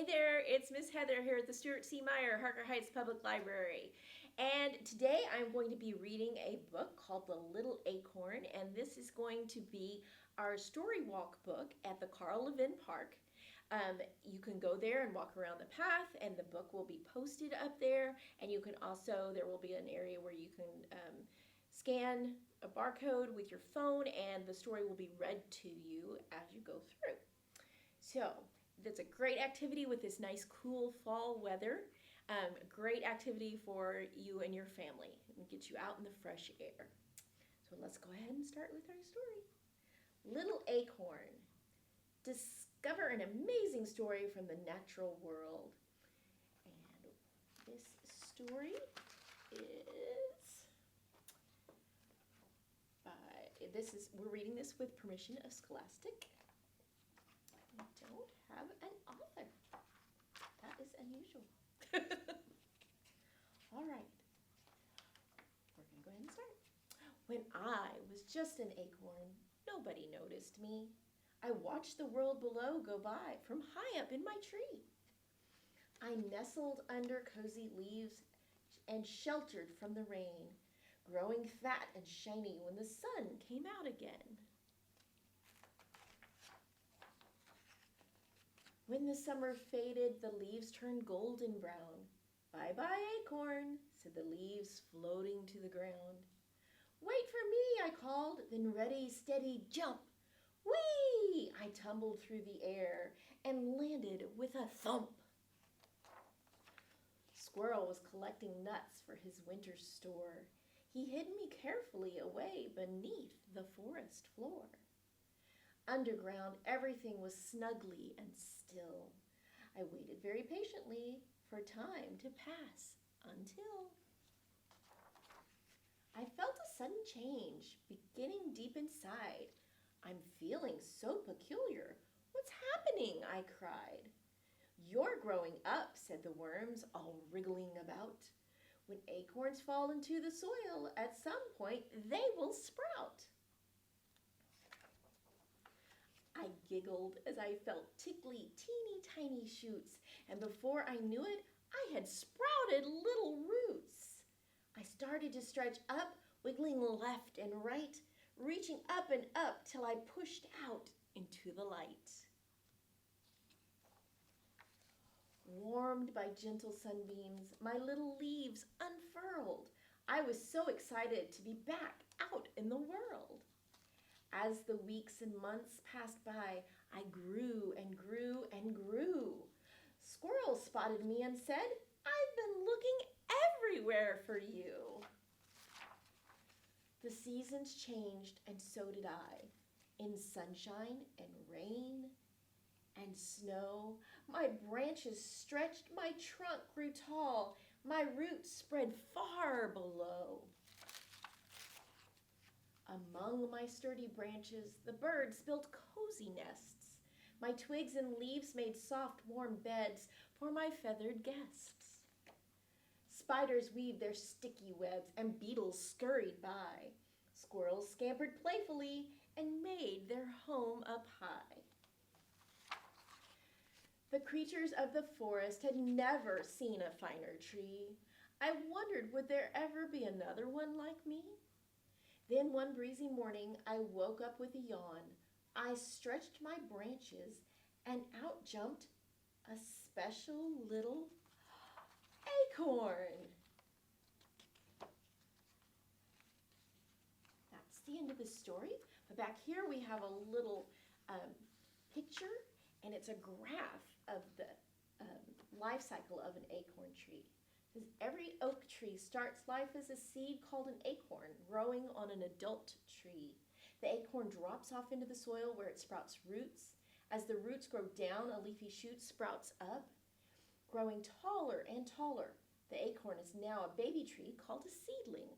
Hey there, it's Miss Heather here at the Stuart C. Meyer Harker Heights Public Library. And today I'm going to be reading a book called The Little Acorn, and this is going to be our Storywalk book at the Carl Levin Park. You can go there and walk around the path, and the book will be posted up there, and you can also, there will be an area where you can scan a barcode with your phone, and the story will be read to you as you go through. So, that's a great activity with this nice cool fall weather. Great activity for you and your family and get you out in the fresh air. So let's go ahead and start with our story. Little Acorn. Discover an amazing story from the natural world. And this story is we're reading this with permission of Scholastic. We don't have an author. That is unusual. All right. We're going to go ahead and start. When I was just an acorn, nobody noticed me. I watched the world below go by from high up in my tree. I nestled under cozy leaves and sheltered from the rain, growing fat and shiny when the sun came out again. When the summer faded, the leaves turned golden brown. Bye-bye, acorn, said the leaves, floating to the ground. Wait for me, I called, then ready, steady, jump. Whee! I tumbled through the air and landed with a thump. Squirrel was collecting nuts for his winter store. He hid me carefully away beneath the forest floor. Underground, everything was snugly and still. I waited very patiently for time to pass until I felt a sudden change beginning deep inside. I'm feeling so peculiar. What's happening? I cried. You're growing up, said the worms, all wriggling about. When acorns fall into the soil, at some point they will sprout. I giggled as I felt tickly, teeny tiny shoots, and before I knew it, I had sprouted little roots. I started to stretch up, wiggling left and right, reaching up and up till I pushed out into the light. Warmed by gentle sunbeams, my little leaves unfurled. I was so excited to be back out in the world. As the weeks and months passed by, I grew and grew and grew. Squirrels spotted me and said, I've been looking everywhere for you. The seasons changed, and so did I. In sunshine and rain and snow, my branches stretched, my trunk grew tall, my roots spread far below. Among my sturdy branches, the birds built cozy nests. My twigs and leaves made soft, warm beds for my feathered guests. Spiders weaved their sticky webs, and beetles scurried by. Squirrels scampered playfully and made their home up high. The creatures of the forest had never seen a finer tree. I wondered, would there ever be another one like me? Then one breezy morning, I woke up with a yawn. I stretched my branches, and out jumped a special little acorn. That's the end of the story. But back here we have a little picture, and it's a graph of the life cycle of an acorn tree. Because every oak tree starts life as a seed called an acorn, growing on an adult tree. The acorn drops off into the soil where it sprouts roots. As the roots grow down, a leafy shoot sprouts up, growing taller and taller. The acorn is now a baby tree called a seedling.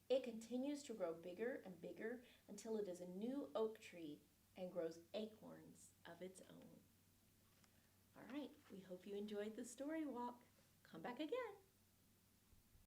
It continues to grow bigger and bigger until it is a new oak tree and grows acorns of its own. All right, we hope you enjoyed the story walk. Come back again.